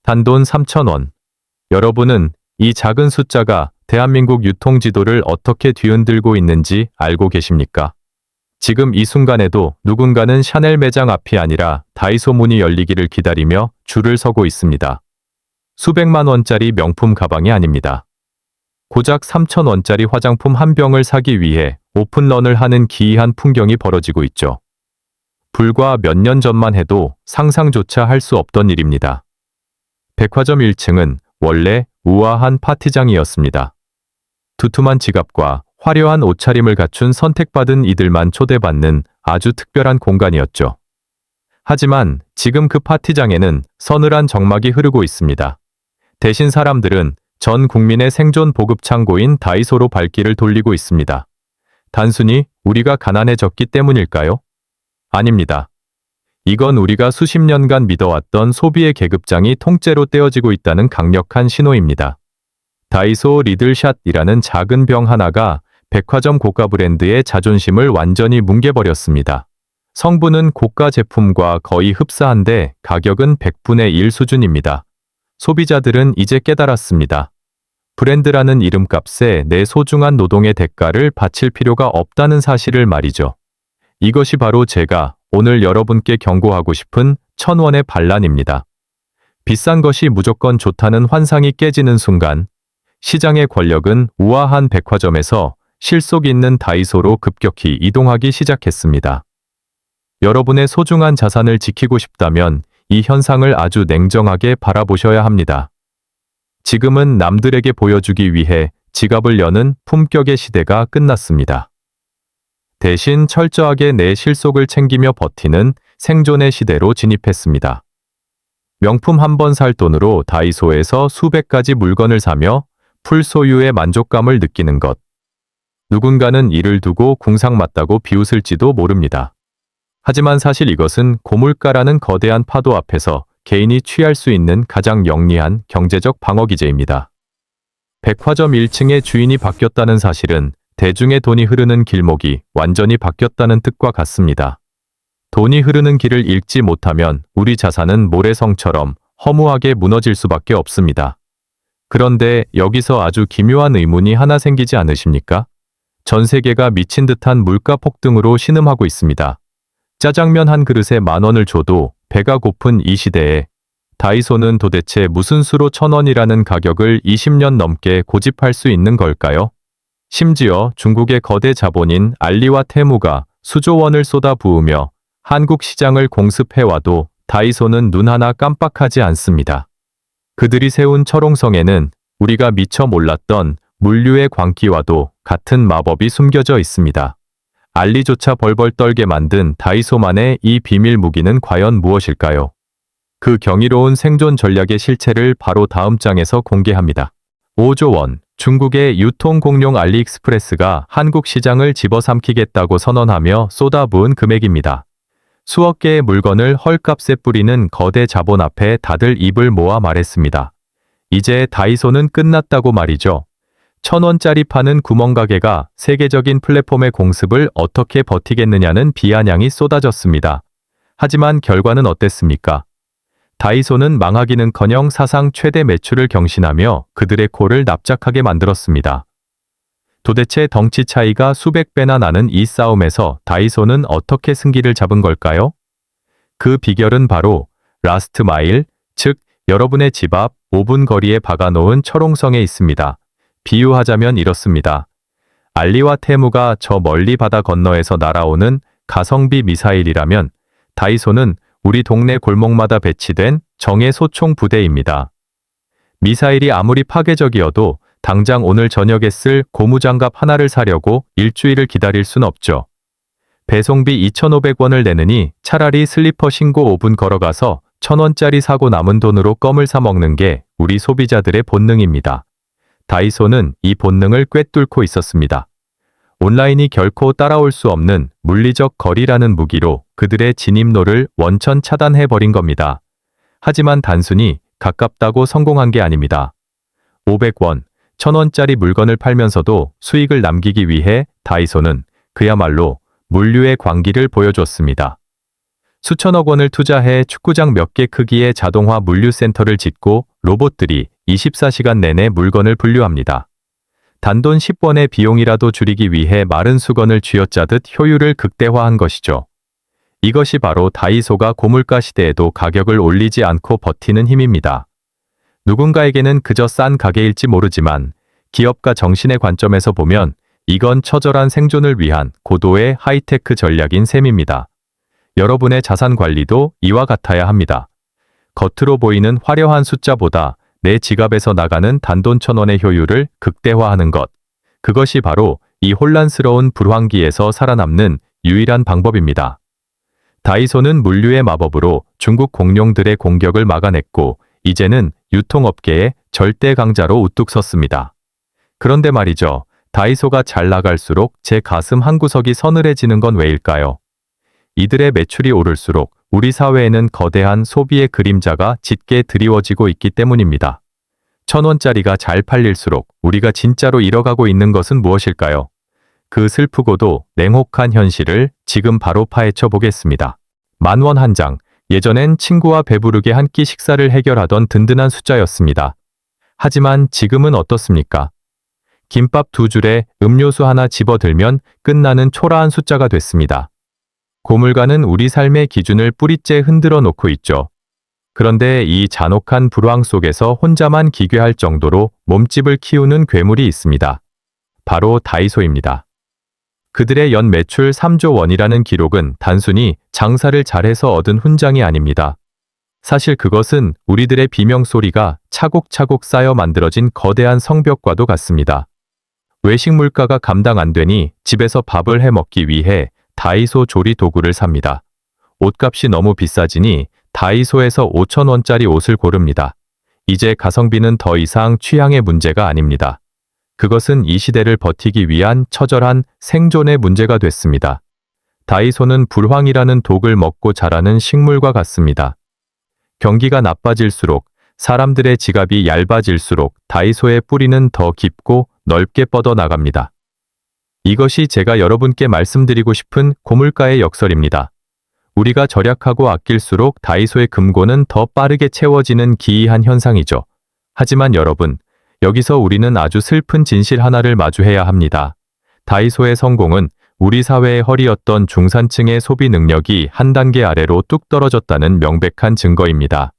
단돈 3,000원. 여러분은 이 작은 숫자가 대한민국 유통지도를 어떻게 뒤흔들고 있는지 알고 계십니까? 지금 이 순간에도 누군가는 샤넬 매장 앞이 아니라 다이소 문이 열리기를 기다리며 줄을 서고 있습니다. 수백만 원짜리 명품 가방이 아닙니다. 고작 3,000원짜리 화장품 한 병을 사기 위해 오픈런을 하는 기이한 풍경이 벌어지고 있죠. 불과 몇 년 전만 해도 상상조차 할 수 없던 일입니다. 백화점 1층은 원래 우아한 파티장이었습니다. 두툼한 지갑과 화려한 옷차림을 갖춘 선택받은 이들만 초대받는 아주 특별한 공간이었죠. 하지만 지금 그 파티장에는 서늘한 정막이 흐르고 있습니다. 대신 사람들은 전 국민의 생존 보급 창고인 다이소로 발길을 돌리고 있습니다. 단순히 우리가 가난해졌기 때문일까요? 아닙니다. 이건 우리가 수십 년간 믿어왔던 소비의 계급장이 통째로 떼어지고 있다는 강력한 신호입니다. 다이소 리들샷이라는 작은 병 하나가 백화점 고가 브랜드의 자존심을 완전히 뭉개버렸습니다. 성분은 고가 제품과 거의 흡사한데 가격은 100분의 1 수준입니다. 소비자들은 이제 깨달았습니다. 브랜드라는 이름값에 내 소중한 노동의 대가를 바칠 필요가 없다는 사실을 말이죠. 이것이 바로 제가 오늘 여러분께 경고하고 싶은 1,000원의 반란입니다. 비싼 것이 무조건 좋다는 환상이 깨지는 순간 시장의 권력은 우아한 백화점에서 실속 있는 다이소로 급격히 이동하기 시작했습니다. 여러분의 소중한 자산을 지키고 싶다면 이 현상을 아주 냉정하게 바라보셔야 합니다. 지금은 남들에게 보여주기 위해 지갑을 여는 품격의 시대가 끝났습니다. 대신 철저하게 내 실속을 챙기며 버티는 생존의 시대로 진입했습니다. 명품 한 번 살 돈으로 다이소에서 수백 가지 물건을 사며 풀소유의 만족감을 느끼는 것. 누군가는 이를 두고 궁상맞다고 비웃을지도 모릅니다. 하지만 사실 이것은 고물가라는 거대한 파도 앞에서 개인이 취할 수 있는 가장 영리한 경제적 방어기제입니다. 백화점 1층의 주인이 바뀌었다는 사실은 대중의 돈이 흐르는 길목이 완전히 바뀌었다는 뜻과 같습니다. 돈이 흐르는 길을 읽지 못하면 우리 자산은 모래성처럼 허무하게 무너질 수밖에 없습니다. 그런데 여기서 아주 기묘한 의문이 하나 생기지 않으십니까? 전 세계가 미친 듯한 물가 폭등으로 신음하고 있습니다. 짜장면 한 그릇에 10,000원을 줘도 배가 고픈 이 시대에 다이소는 도대체 무슨 수로 1,000원이라는 가격을 20년 넘게 고집할 수 있는 걸까요? 심지어 중국의 거대 자본인 알리와 테무가 수조 원을 쏟아부으며 한국 시장을 공습해와도 다이소는 눈 하나 깜빡하지 않습니다. 그들이 세운 철옹성에는 우리가 미처 몰랐던 물류의 광기와도 같은 마법이 숨겨져 있습니다. 알리조차 벌벌 떨게 만든 다이소만의 이 비밀 무기는 과연 무엇일까요? 그 경이로운 생존 전략의 실체를 바로 다음 장에서 공개합니다. 5조 원. 중국의 유통공룡 알리익스프레스가 한국 시장을 집어삼키겠다고 선언하며 쏟아부은 금액입니다. 수억 개의 물건을 헐값에 뿌리는 거대 자본 앞에 다들 입을 모아 말했습니다. 이제 다이소는 끝났다고 말이죠. 1,000원짜리 파는 구멍가게가 세계적인 플랫폼의 공습을 어떻게 버티겠느냐는 비아냥이 쏟아졌습니다. 하지만 결과는 어땠습니까? 다이소는 망하기는커녕 사상 최대 매출을 경신하며 그들의 코를 납작하게 만들었습니다. 도대체 덩치 차이가 수백 배나 나는 이 싸움에서 다이소는 어떻게 승기를 잡은 걸까요? 그 비결은 바로 라스트 마일, 즉 여러분의 집 앞 5분 거리에 박아놓은 철옹성에 있습니다. 비유하자면 이렇습니다. 알리와 테무가 저 멀리 바다 건너에서 날아오는 가성비 미사일이라면 다이소는 우리 동네 골목마다 배치된 정예 소총 부대입니다. 미사일이 아무리 파괴적이어도 당장 오늘 저녁에 쓸 고무장갑 하나를 사려고 일주일을 기다릴 순 없죠. 배송비 2,500원을 내느니 차라리 슬리퍼 신고 5분 걸어가서 1,000원짜리 사고 남은 돈으로 껌을 사 먹는 게 우리 소비자들의 본능입니다. 다이소는 이 본능을 꿰뚫고 있었습니다. 온라인이 결코 따라올 수 없는 물리적 거리라는 무기로 그들의 진입로를 원천 차단해버린 겁니다. 하지만 단순히 가깝다고 성공한 게 아닙니다. 500원, 1,000원짜리 물건을 팔면서도 수익을 남기기 위해 다이소는 그야말로 물류의 광기를 보여줬습니다. 수천억 원을 투자해 축구장 몇 개 크기의 자동화 물류센터를 짓고 로봇들이 24시간 내내 물건을 분류합니다. 단돈 10원의 비용이라도 줄이기 위해 마른 수건을 쥐어짜듯 효율을 극대화한 것이죠. 이것이 바로 다이소가 고물가 시대에도 가격을 올리지 않고 버티는 힘입니다. 누군가에게는 그저 싼 가게일지 모르지만 기업가 정신의 관점에서 보면 이건 처절한 생존을 위한 고도의 하이테크 전략인 셈입니다. 여러분의 자산 관리도 이와 같아야 합니다. 겉으로 보이는 화려한 숫자보다 내 지갑에서 나가는 단돈 1,000원의 효율을 극대화하는 것. 그것이 바로 이 혼란스러운 불황기에서 살아남는 유일한 방법입니다. 다이소는 물류의 마법으로 중국 공룡들의 공격을 막아냈고 이제는 유통업계의 절대 강자로 우뚝 섰습니다. 그런데 말이죠. 다이소가 잘 나갈수록 제 가슴 한구석이 서늘해지는 건 왜일까요? 이들의 매출이 오를수록 우리 사회에는 거대한 소비의 그림자가 짙게 드리워지고 있기 때문입니다. 1,000원짜리가 잘 팔릴수록 우리가 진짜로 잃어가고 있는 것은 무엇일까요? 그 슬프고도 냉혹한 현실을 지금 바로 파헤쳐 보겠습니다. 10,000원 한 장, 예전엔 친구와 배부르게 한 끼 식사를 해결하던 든든한 숫자였습니다. 하지만 지금은 어떻습니까? 김밥 2줄에 음료수 하나 집어들면 끝나는 초라한 숫자가 됐습니다. 고물가는 우리 삶의 기준을 뿌리째 흔들어 놓고 있죠. 그런데 이 잔혹한 불황 속에서 혼자만 기괴할 정도로 몸집을 키우는 괴물이 있습니다. 바로 다이소입니다. 그들의 연 매출 3조 원이라는 기록은 단순히 장사를 잘해서 얻은 훈장이 아닙니다. 사실 그것은 우리들의 비명소리가 차곡차곡 쌓여 만들어진 거대한 성벽과도 같습니다. 외식 물가가 감당 안 되니 집에서 밥을 해 먹기 위해 다이소 조리 도구를 삽니다. 옷값이 너무 비싸지니 다이소에서 5,000원짜리 옷을 고릅니다. 이제 가성비는 더 이상 취향의 문제가 아닙니다. 그것은 이 시대를 버티기 위한 처절한 생존의 문제가 됐습니다. 다이소는 불황이라는 독을 먹고 자라는 식물과 같습니다. 경기가 나빠질수록 사람들의 지갑이 얇아질수록 다이소의 뿌리는 더 깊고 넓게 뻗어나갑니다. 이것이 제가 여러분께 말씀드리고 싶은 고물가의 역설입니다. 우리가 절약하고 아낄수록 다이소의 금고는 더 빠르게 채워지는 기이한 현상이죠. 하지만 여러분, 여기서 우리는 아주 슬픈 진실 하나를 마주해야 합니다. 다이소의 성공은 우리 사회의 허리였던 중산층의 소비 능력이 한 단계 아래로 뚝 떨어졌다는 명백한 증거입니다.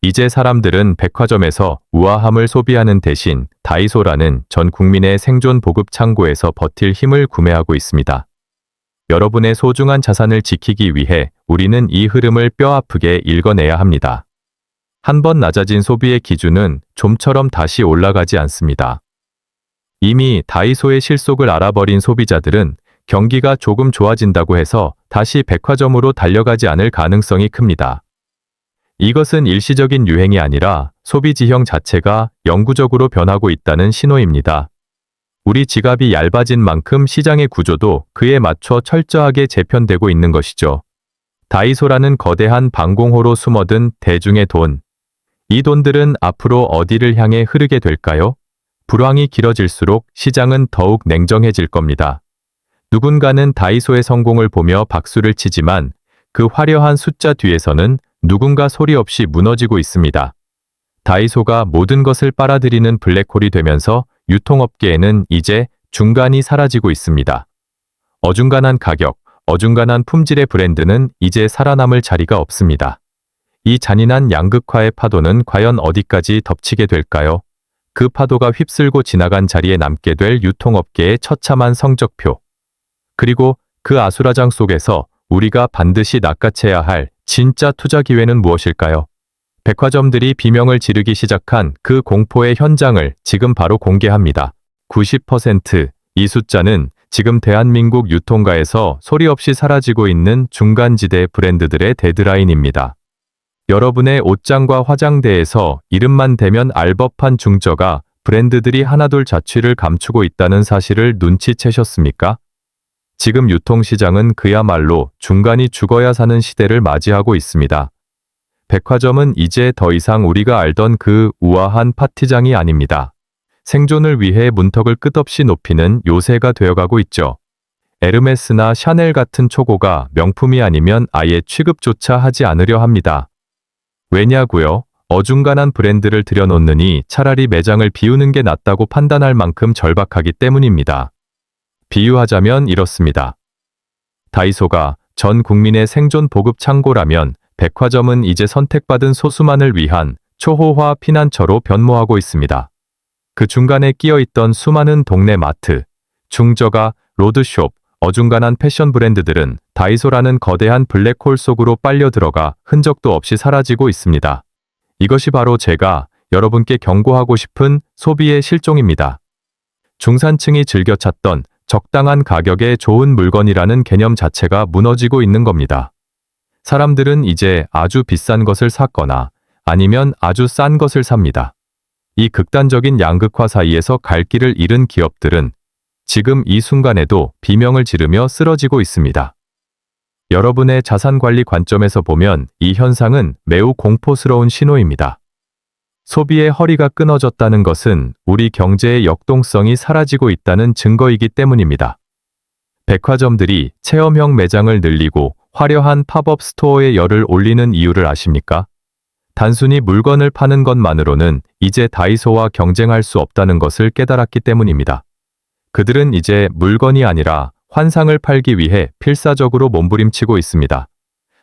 이제 사람들은 백화점에서 우아함을 소비하는 대신 다이소라는 전 국민의 생존 보급 창고에서 버틸 힘을 구매하고 있습니다. 여러분의 소중한 자산을 지키기 위해 우리는 이 흐름을 뼈아프게 읽어내야 합니다. 한번 낮아진 소비의 기준은 좀처럼 다시 올라가지 않습니다. 이미 다이소의 실속을 알아버린 소비자들은 경기가 조금 좋아진다고 해서 다시 백화점으로 달려가지 않을 가능성이 큽니다. 이것은 일시적인 유행이 아니라 소비 지형 자체가 영구적으로 변하고 있다는 신호입니다. 우리 지갑이 얇아진 만큼 시장의 구조도 그에 맞춰 철저하게 재편되고 있는 것이죠. 다이소라는 거대한 방공호로 숨어든 대중의 돈. 이 돈들은 앞으로 어디를 향해 흐르게 될까요? 불황이 길어질수록 시장은 더욱 냉정해질 겁니다. 누군가는 다이소의 성공을 보며 박수를 치지만 그 화려한 숫자 뒤에서는 누군가 소리 없이 무너지고 있습니다. 다이소가 모든 것을 빨아들이는 블랙홀이 되면서 유통업계에는 이제 중간이 사라지고 있습니다. 어중간한 가격, 어중간한 품질의 브랜드는 이제 살아남을 자리가 없습니다. 이 잔인한 양극화의 파도는 과연 어디까지 덮치게 될까요? 그 파도가 휩쓸고 지나간 자리에 남게 될 유통업계의 처참한 성적표. 그리고 그 아수라장 속에서 우리가 반드시 낚아채야 할 진짜 투자 기회는 무엇일까요? 백화점들이 비명을 지르기 시작한 그 공포의 현장을 지금 바로 공개합니다. 90%. 이 숫자는 지금 대한민국 유통가에서 소리 없이 사라지고 있는 중간지대 브랜드들의 데드라인입니다. 여러분의 옷장과 화장대에서 이름만 대면 알 법한 중저가 브랜드들이 하나둘 자취를 감추고 있다는 사실을 눈치채셨습니까? 지금 유통시장은 그야말로 중간이 죽어야 사는 시대를 맞이하고 있습니다. 백화점은 이제 더 이상 우리가 알던 그 우아한 파티장이 아닙니다. 생존을 위해 문턱을 끝없이 높이는 요새가 되어가고 있죠. 에르메스나 샤넬 같은 초고가 명품이 아니면 아예 취급조차 하지 않으려 합니다. 왜냐고요? 어중간한 브랜드를 들여놓느니 차라리 매장을 비우는 게 낫다고 판단할 만큼 절박하기 때문입니다. 비유하자면 이렇습니다. 다이소가 전 국민의 생존 보급 창고라면 백화점은 이제 선택받은 소수만을 위한 초호화 피난처로 변모하고 있습니다. 그 중간에 끼어있던 수많은 동네 마트, 중저가, 로드숍, 어중간한 패션 브랜드들은 다이소라는 거대한 블랙홀 속으로 빨려 들어가 흔적도 없이 사라지고 있습니다. 이것이 바로 제가 여러분께 경고하고 싶은 소비의 실종입니다. 중산층이 즐겨 찾던 적당한 가격에 좋은 물건이라는 개념 자체가 무너지고 있는 겁니다. 사람들은 이제 아주 비싼 것을 샀거나 아니면 아주 싼 것을 삽니다. 이 극단적인 양극화 사이에서 갈 길을 잃은 기업들은 지금 이 순간에도 비명을 지르며 쓰러지고 있습니다. 여러분의 자산관리 관점에서 보면 이 현상은 매우 공포스러운 신호입니다. 소비의 허리가 끊어졌다는 것은 우리 경제의 역동성이 사라지고 있다는 증거이기 때문입니다. 백화점들이 체험형 매장을 늘리고 화려한 팝업 스토어에 열을 올리는 이유를 아십니까? 단순히 물건을 파는 것만으로는 이제 다이소와 경쟁할 수 없다는 것을 깨달았기 때문입니다. 그들은 이제 물건이 아니라 환상을 팔기 위해 필사적으로 몸부림치고 있습니다.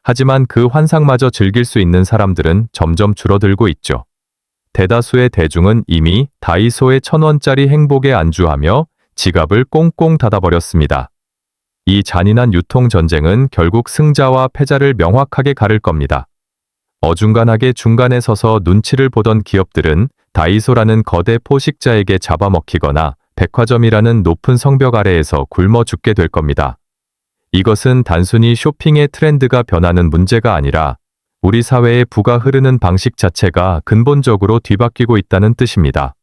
하지만 그 환상마저 즐길 수 있는 사람들은 점점 줄어들고 있죠. 대다수의 대중은 이미 다이소의 1,000원짜리 행복에 안주하며 지갑을 꽁꽁 닫아버렸습니다. 이 잔인한 유통전쟁은 결국 승자와 패자를 명확하게 가를 겁니다. 어중간하게 중간에 서서 눈치를 보던 기업들은 다이소라는 거대 포식자에게 잡아먹히거나 백화점이라는 높은 성벽 아래에서 굶어 죽게 될 겁니다. 이것은 단순히 쇼핑의 트렌드가 변하는 문제가 아니라 우리 사회의 부가 흐르는 방식 자체가 근본적으로 뒤바뀌고 있다는 뜻입니다.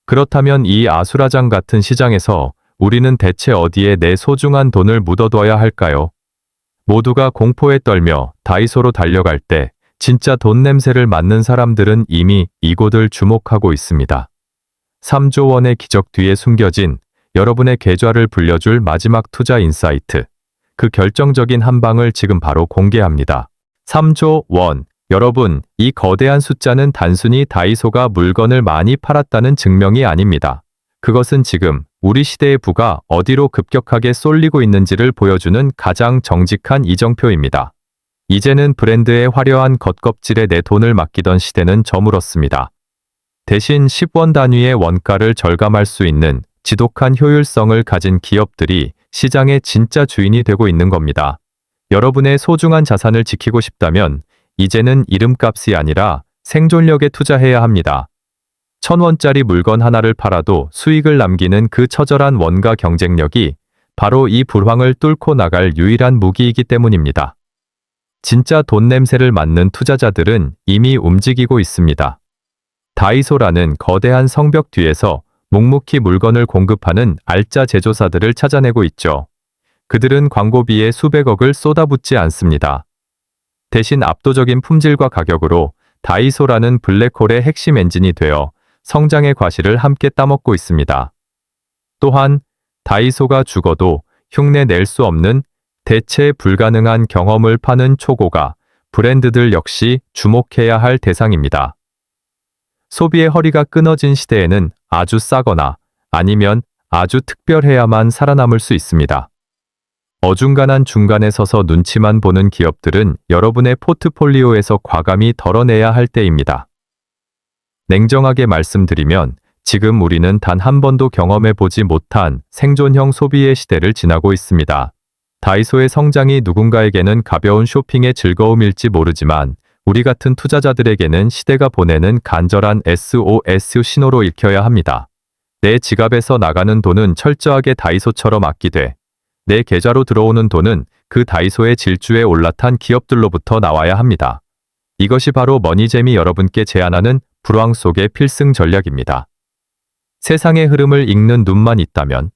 그렇다면 이 아수라장 같은 시장에서 우리는 대체 어디에 내 소중한 돈을 묻어둬야 할까요? 모두가 공포에 떨며 다이소로 달려갈 때 진짜 돈 냄새를 맡는 사람들은 이미 이곳을 주목하고 있습니다. 3조 원의 기적 뒤에 숨겨진 여러분의 계좌를 불려줄 마지막 투자 인사이트. 그 결정적인 한 방을 지금 바로 공개합니다. 3조 원. 여러분, 이 거대한 숫자는 단순히 다이소가 물건을 많이 팔았다는 증명이 아닙니다. 그것은 지금 우리 시대의 부가 어디로 급격하게 쏠리고 있는지를 보여주는 가장 정직한 이정표입니다. 이제는 브랜드의 화려한 겉껍질에 내 돈을 맡기던 시대는 저물었습니다. 대신 10원 단위의 원가를 절감할 수 있는 지독한 효율성을 가진 기업들이 시장의 진짜 주인이 되고 있는 겁니다. 여러분의 소중한 자산을 지키고 싶다면 이제는 이름값이 아니라 생존력에 투자해야 합니다. 1,000원짜리 물건 하나를 팔아도 수익을 남기는 그 처절한 원가 경쟁력이 바로 이 불황을 뚫고 나갈 유일한 무기이기 때문입니다. 진짜 돈 냄새를 맡는 투자자들은 이미 움직이고 있습니다. 다이소라는 거대한 성벽 뒤에서 묵묵히 물건을 공급하는 알짜 제조사들을 찾아내고 있죠. 그들은 광고비에 수백억을 쏟아붓지 않습니다. 대신 압도적인 품질과 가격으로 다이소라는 블랙홀의 핵심 엔진이 되어 성장의 과실을 함께 따먹고 있습니다. 또한 다이소가 죽어도 흉내 낼 수 없는 대체 불가능한 경험을 파는 초고가 브랜드들 역시 주목해야 할 대상입니다. 소비의 허리가 끊어진 시대에는 아주 싸거나 아니면 아주 특별해야만 살아남을 수 있습니다. 어중간한 중간에 서서 눈치만 보는 기업들은 여러분의 포트폴리오에서 과감히 덜어내야 할 때입니다. 냉정하게 말씀드리면 지금 우리는 단 한 번도 경험해보지 못한 생존형 소비의 시대를 지나고 있습니다. 다이소의 성장이 누군가에게는 가벼운 쇼핑의 즐거움일지 모르지만 우리 같은 투자자들에게는 시대가 보내는 간절한 SOS 신호로 읽혀야 합니다. 내 지갑에서 나가는 돈은 철저하게 다이소처럼 아끼되 내 계좌로 들어오는 돈은 그 다이소의 질주에 올라탄 기업들로부터 나와야 합니다. 이것이 바로 머니잼이 여러분께 제안하는 불황 속의 필승 전략입니다. 세상의 흐름을 읽는 눈만 있다면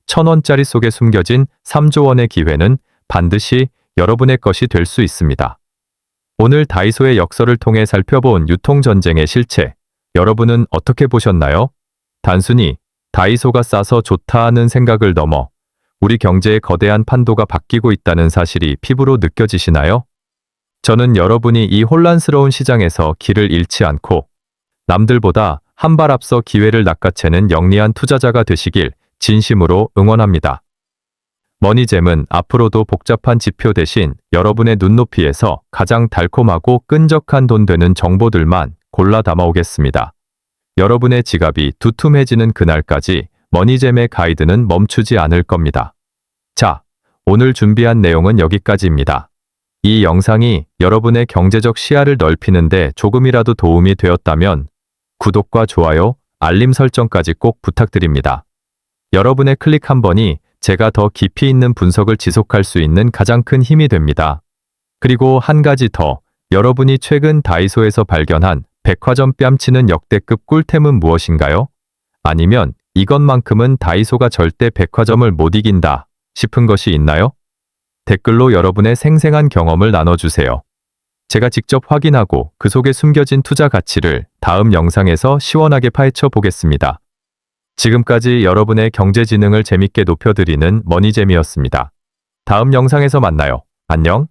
1,000원짜리 속에 숨겨진 3조 원의 기회는 반드시 여러분의 것이 될 수 있습니다. 오늘 다이소의 역설을 통해 살펴본 유통전쟁의 실체, 여러분은 어떻게 보셨나요? 단순히 다이소가 싸서 좋다 하는 생각을 넘어 우리 경제의 거대한 판도가 바뀌고 있다는 사실이 피부로 느껴지시나요? 저는 여러분이 이 혼란스러운 시장에서 길을 잃지 않고 남들보다 한 발 앞서 기회를 낚아채는 영리한 투자자가 되시길 진심으로 응원합니다. 머니잼은 앞으로도 복잡한 지표 대신 여러분의 눈높이에서 가장 달콤하고 끈적한 돈 되는 정보들만 골라 담아오겠습니다. 여러분의 지갑이 두툼해지는 그날까지 머니잼의 가이드는 멈추지 않을 겁니다. 자, 오늘 준비한 내용은 여기까지입니다. 이 영상이 여러분의 경제적 시야를 넓히는데 조금이라도 도움이 되었다면 구독과 좋아요, 알림 설정까지 꼭 부탁드립니다. 여러분의 클릭 한 번이 제가 더 깊이 있는 분석을 지속할 수 있는 가장 큰 힘이 됩니다. 그리고 한 가지 더, 여러분이 최근 다이소에서 발견한 백화점 뺨치는 역대급 꿀템은 무엇인가요? 아니면 이것만큼은 다이소가 절대 백화점을 못 이긴다 싶은 것이 있나요? 댓글로 여러분의 생생한 경험을 나눠주세요. 제가 직접 확인하고 그 속에 숨겨진 투자 가치를 다음 영상에서 시원하게 파헤쳐 보겠습니다. 지금까지 여러분의 경제지능을 재밌게 높여드리는 머니잼이었습니다. 다음 영상에서 만나요. 안녕.